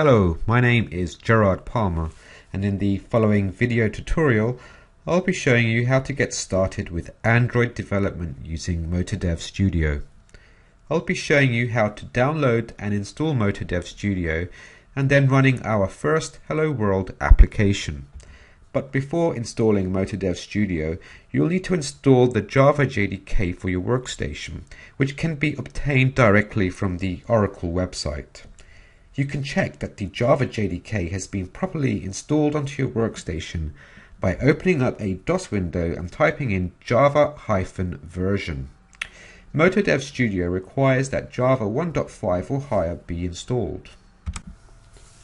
Hello, my name is Gerard Palmer, and in the following video tutorial I'll be showing you how to get started with Android development using MOTODEV Studio. I'll be showing you how to download and install MOTODEV Studio and then running our first Hello World application. But before installing MOTODEV Studio, you'll need to install the Java JDK for your workstation, which can be obtained directly from the Oracle website. You can check that the Java JDK has been properly installed onto your workstation by opening up a DOS window and typing in java-version. MOTODEV Studio requires that Java 1.5 or higher be installed.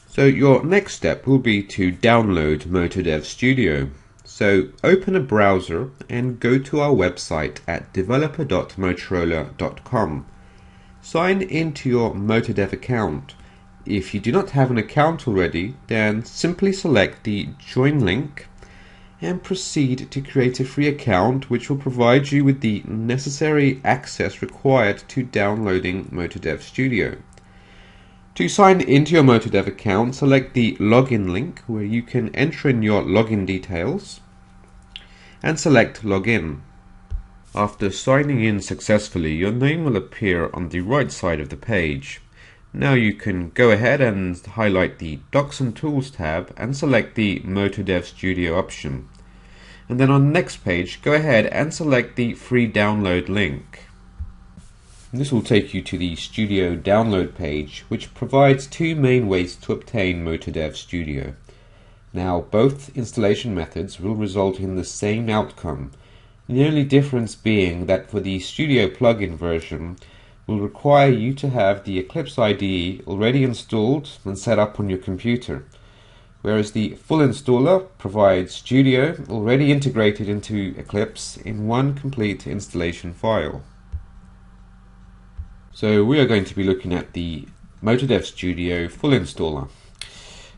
So your next step will be to download MOTODEV Studio. So open a browser and go to our website at developer.motorola.com. Sign into your MOTODEV account. If you do not have an account already, then simply select the join link and proceed to create a free account, which will provide you with the necessary access required to downloading MOTODEV Studio. To sign into your MOTODEV account, select the login link where you can enter in your login details and select login. After signing in successfully, your name will appear on the right side of the page. Now you can go ahead and highlight the Docs and Tools tab and select the MOTODEV Studio option. And then on the next page, go ahead and select the free download link. This will take you to the Studio download page, which provides two main ways to obtain MOTODEV Studio. Now, both installation methods will result in the same outcome, the only difference being that for the Studio plugin version, will require you to have the Eclipse IDE already installed and set up on your computer, whereas the full installer provides Studio already integrated into Eclipse in one complete installation file. So we are going to be looking at the MOTODEV Studio full installer.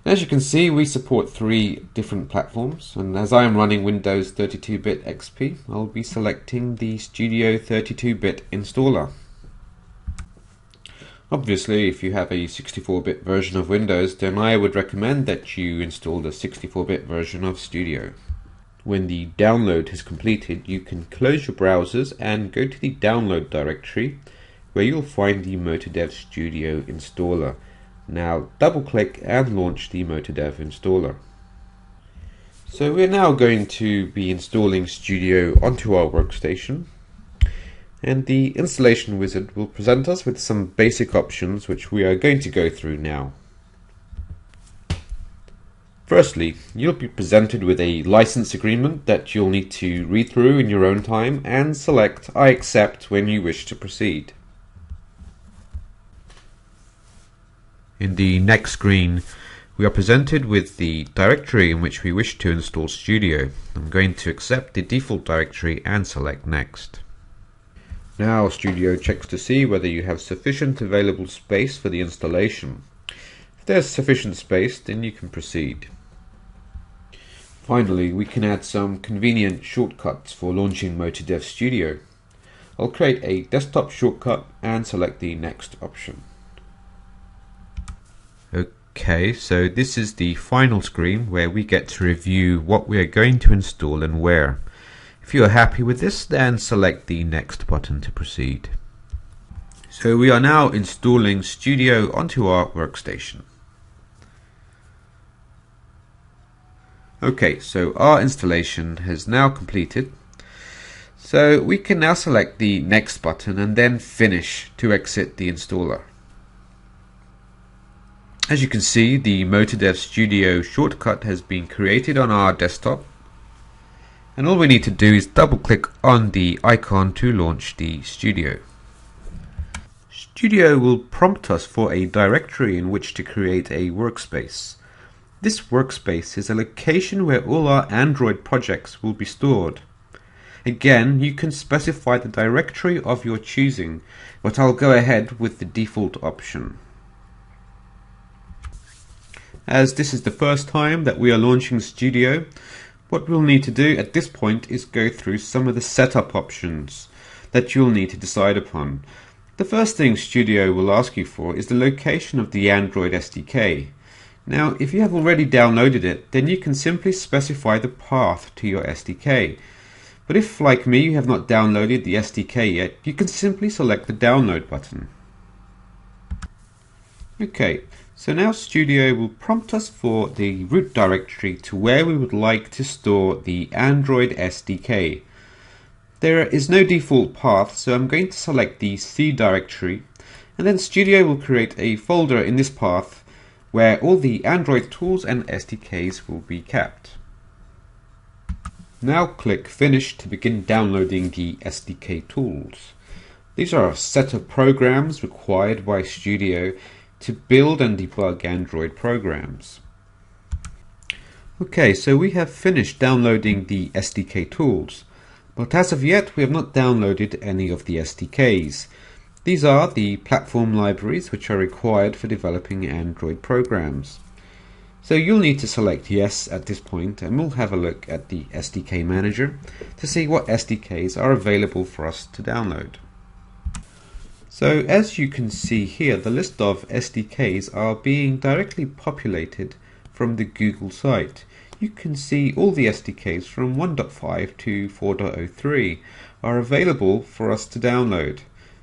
As you can see, we support 3 different platforms, and as I am running Windows 32-bit XP, I'll be selecting the Studio 32-bit installer. Obviously, if you have a 64-bit version of Windows, then I would recommend that you install the 64-bit version of Studio. When the download is completed, you can close your browsers and go to the download directory, where you'll find the MOTODEV Studio installer. Now double-click and launch the MOTODEV installer. So we're now going to be installing Studio onto our workstation. And the installation wizard will present us with some basic options which we are going to go through now. Firstly, you'll be presented with a license agreement that you'll need to read through in your own time and select I accept when you wish to proceed. In the next screen, we are presented with the directory in which we wish to install Studio. I'm going to accept the default directory and select Next. Now Studio checks to see whether you have sufficient available space for the installation. If there's sufficient space, then you can proceed. Finally, we can add some convenient shortcuts for launching MOTODEV Studio. I'll create a desktop shortcut and select the Next option. Okay, so this is the final screen where we get to review what we are going to install and where. If you are happy with this, then select the Next button to proceed. So we are now installing Studio onto our workstation. Okay, so our installation has now completed. So we can now select the Next button and then Finish to exit the installer. As you can see, the MOTODEV Studio shortcut has been created on our desktop. And all we need to do is double click on the icon to launch the Studio. Studio will prompt us for a directory in which to create a workspace. This workspace is a location where all our Android projects will be stored. Again, you can specify the directory of your choosing, but I'll go ahead with the default option. As this is the first time that we are launching Studio, what we'll need to do at this point is go through some of the setup options that you'll need to decide upon. The first thing Studio will ask you for is the location of the Android SDK. Now, if you have already downloaded it, then you can simply specify the path to your SDK. But if, like me, you have not downloaded the SDK yet, you can simply select the download button. Okay, so now Studio will prompt us for the root directory to where we would like to store the Android SDK. There is no default path, so I'm going to select the C directory, and then Studio will create a folder in this path where all the Android tools and SDKs will be kept. Now click Finish to begin downloading the SDK tools. These are a set of programs required by Studio to build and debug Android programs. Okay, so we have finished downloading the SDK tools, but as of yet we have not downloaded any of the SDKs. These are the platform libraries which are required for developing Android programs. So you'll need to select Yes at this point, and we'll have a look at the SDK Manager to see what SDKs are available for us to download. So as you can see here, the list of SDKs are being directly populated from the Google site. You can see all the SDKs from 1.5 to 4.03 are available for us to download.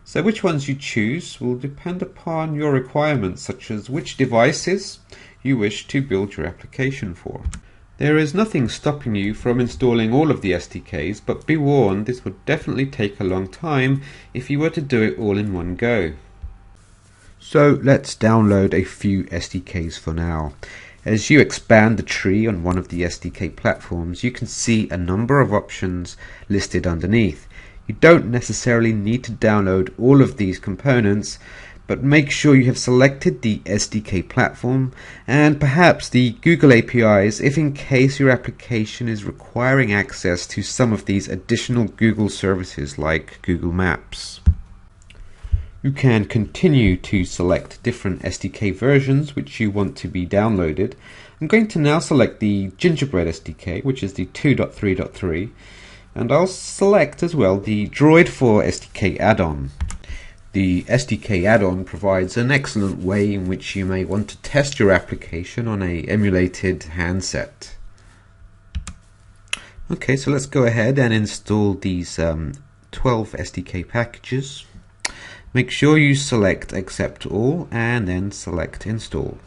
So which ones you choose will depend upon your requirements, such as which devices you wish to build your application for. There is nothing stopping you from installing all of the SDKs, but be warned, this would definitely take a long time if you were to do it all in one go. So let's download a few SDKs for now. As you expand the tree on one of the SDK platforms, you can see a number of options listed underneath. You don't necessarily need to download all of these components, but make sure you have selected the SDK platform and perhaps the Google APIs if in case your application is requiring access to some of these additional Google services like Google Maps. You can continue to select different SDK versions which you want to be downloaded. I'm going to now select the Gingerbread SDK, which is the 2.3.3, and I'll select as well the DroidFor SDK add-on. The SDK add-on provides an excellent way in which you may want to test your application on an emulated handset. Okay, so let's go ahead and install these 12 SDK packages. Make sure you select Accept All and then select Install.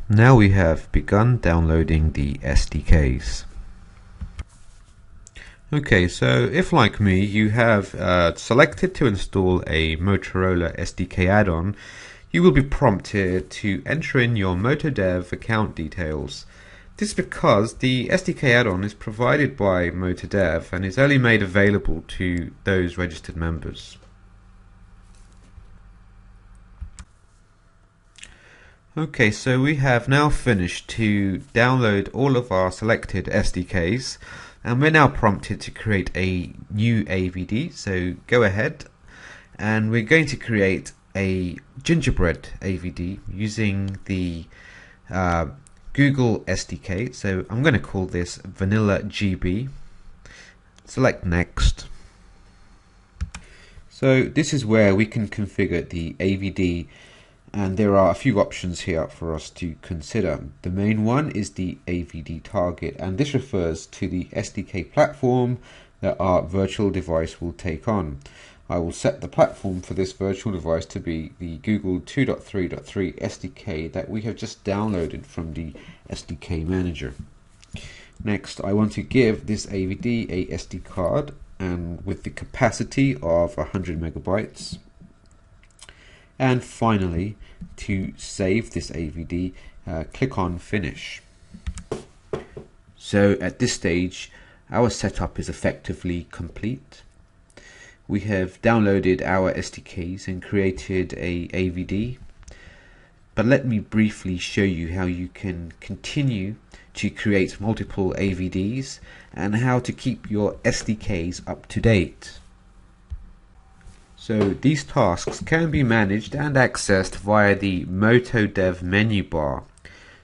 Now we have begun downloading the SDKs. Okay, so if like me you have selected to install a Motorola SDK add-on, you will be prompted to enter in your MOTODEV account details. This is because the SDK add-on is provided by MOTODEV and is only made available to those registered members. Okay, so we have now finished to download all of our selected SDKs, and we're now prompted to create a new AVD. So go ahead, and we're going to create a Gingerbread AVD using the Google SDK. So I'm going to call this Vanilla GB. Select Next. So this is where we can configure the AVD, and there are a few options here for us to consider. The main one is the AVD target, and this refers to the SDK platform that our virtual device will take on. I will set the platform for this virtual device to be the Google 2.3.3 SDK that we have just downloaded from the SDK Manager. Next, I want to give this AVD a SD card and with the capacity of 100 megabytes. And finally, to save this AVD, click on Finish. So at this stage, our setup is effectively complete. We have downloaded our SDKs and created a AVD. But let me briefly show you how you can continue to create multiple AVDs and how to keep your SDKs up to date. So these tasks can be managed and accessed via the MOTODEV menu bar.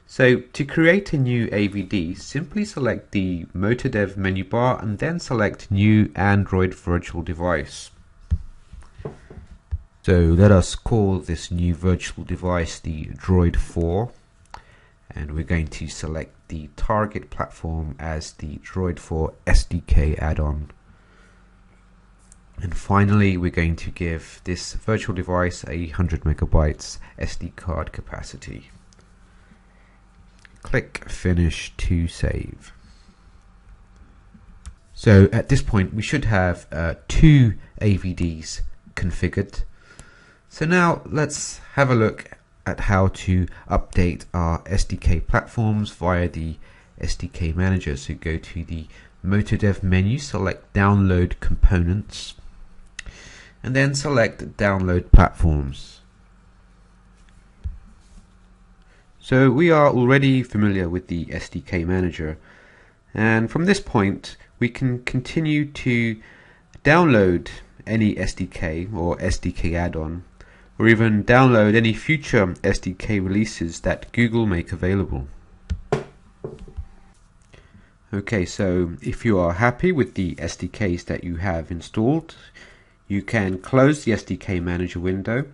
So to create a new AVD, simply select the MOTODEV menu bar and then select New Android Virtual Device. So let us call this new virtual device the Droid4, and we're going to select the target platform as the Droid4 SDK add-on. And finally, we're going to give this virtual device 100 megabytes SD card capacity. Click Finish to save. So at this point, we should have 2 AVDs configured. So now let's have a look at how to update our SDK platforms via the SDK manager. So go to the MOTODEV menu, select Download Components, and then select Download Platforms. So we are already familiar with the SDK manager, and from this point we can continue to download any SDK or SDK add-on, or even download any future SDK releases that Google make available. Okay, so if you are happy with the SDKs that you have installed, you can close the SDK Manager window,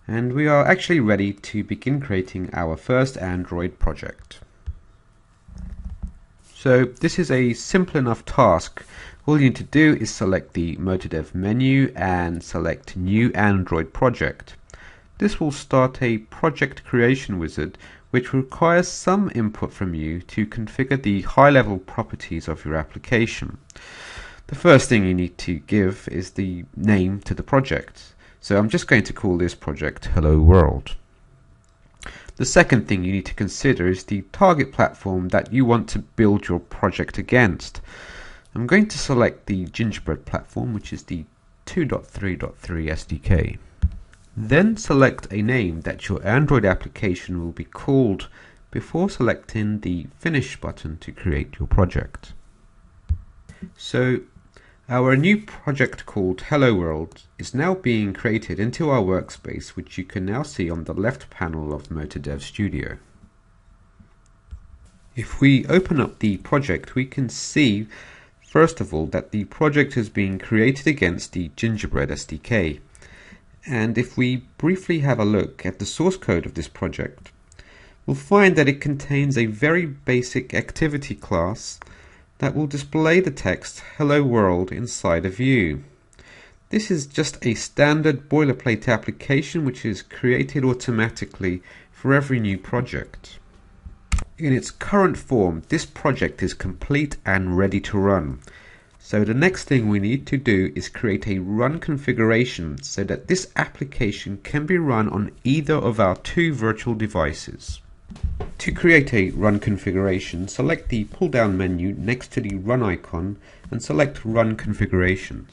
and we are actually ready to begin creating our first Android project. So this is a simple enough task. All you need to do is select the MOTODEV menu and select New Android Project. This will start a project creation wizard, which requires some input from you to configure the high-level properties of your application. The first thing you need to give is the name to the project. So I'm just going to call this project Hello World. The second thing you need to consider is the target platform that you want to build your project against. I'm going to select the Gingerbread platform, which is the 2.3.3 SDK. Then select a name that your Android application will be called before selecting the Finish button to create your project. So our new project called Hello World is now being created into our workspace, which you can now see on the left panel of MOTODEV Studio. If we open up the project, we can see first of all that the project is being created against the Gingerbread SDK. And if we briefly have a look at the source code of this project, we'll find that it contains a very basic activity class that will display the text Hello World inside a view. This is just a standard boilerplate application which is created automatically for every new project. In its current form, this project is complete and ready to run. So the next thing we need to do is create a run configuration so that this application can be run on either of our 2 virtual devices. To create a run configuration, select the pull-down menu next to the run icon and select Run Configurations.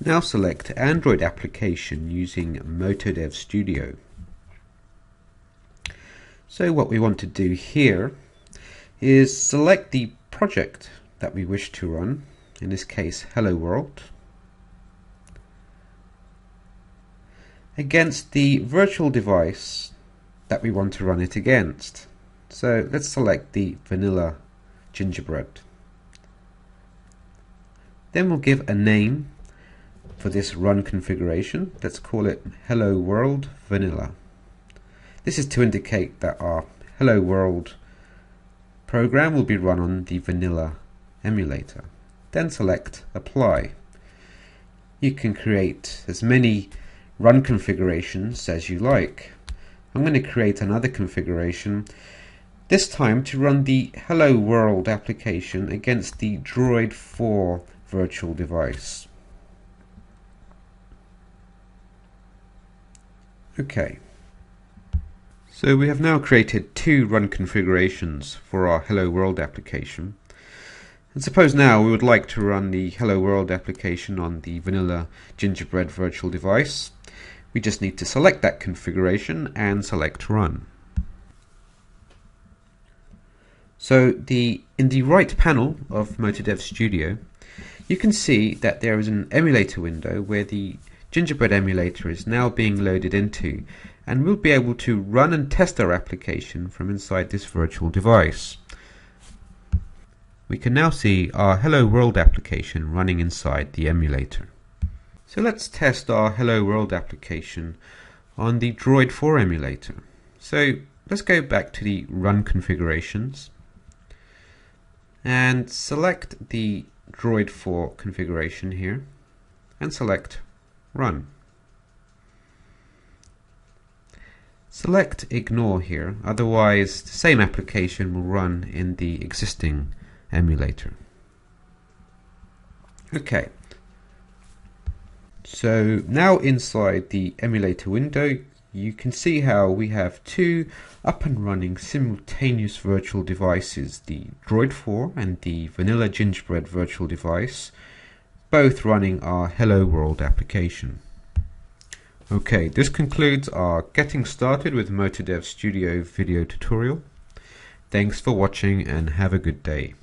Now select Android application using MOTODEV Studio. So what we want to do here is select the project that we wish to run, in this case Hello World, against the virtual device that we want to run it against. So let's select the vanilla Gingerbread. Then we'll give a name for this run configuration. Let's call it Hello World Vanilla. This is to indicate that our Hello World program will be run on the vanilla emulator. Then select Apply. You can create as many run configurations as you like. I'm going to create another configuration, this time to run the Hello World application against the Droid4 virtual device. Okay. So we have now created 2 run configurations for our Hello World application. And suppose now we would like to run the Hello World application on the vanilla Gingerbread virtual device. We just need to select that configuration and select Run. So in the right panel of MOTODEV Studio, you can see that there is an emulator window where the Gingerbread emulator is now being loaded into, and we'll be able to run and test our application from inside this virtual device. We can now see our Hello World application running inside the emulator. So let's test our Hello World application on the Droid4 emulator. So let's go back to the Run configurations and select the Droid4 configuration here and select Run. Select Ignore here, otherwise the same application will run in the existing emulator. Okay, so now inside the emulator window you can see how we have two up and running simultaneous virtual devices, the Droid4 and the Vanilla Gingerbread virtual device, both running our Hello World application. Okay, this concludes our Getting Started with MOTODEV Studio video tutorial. Thanks for watching and have a good day.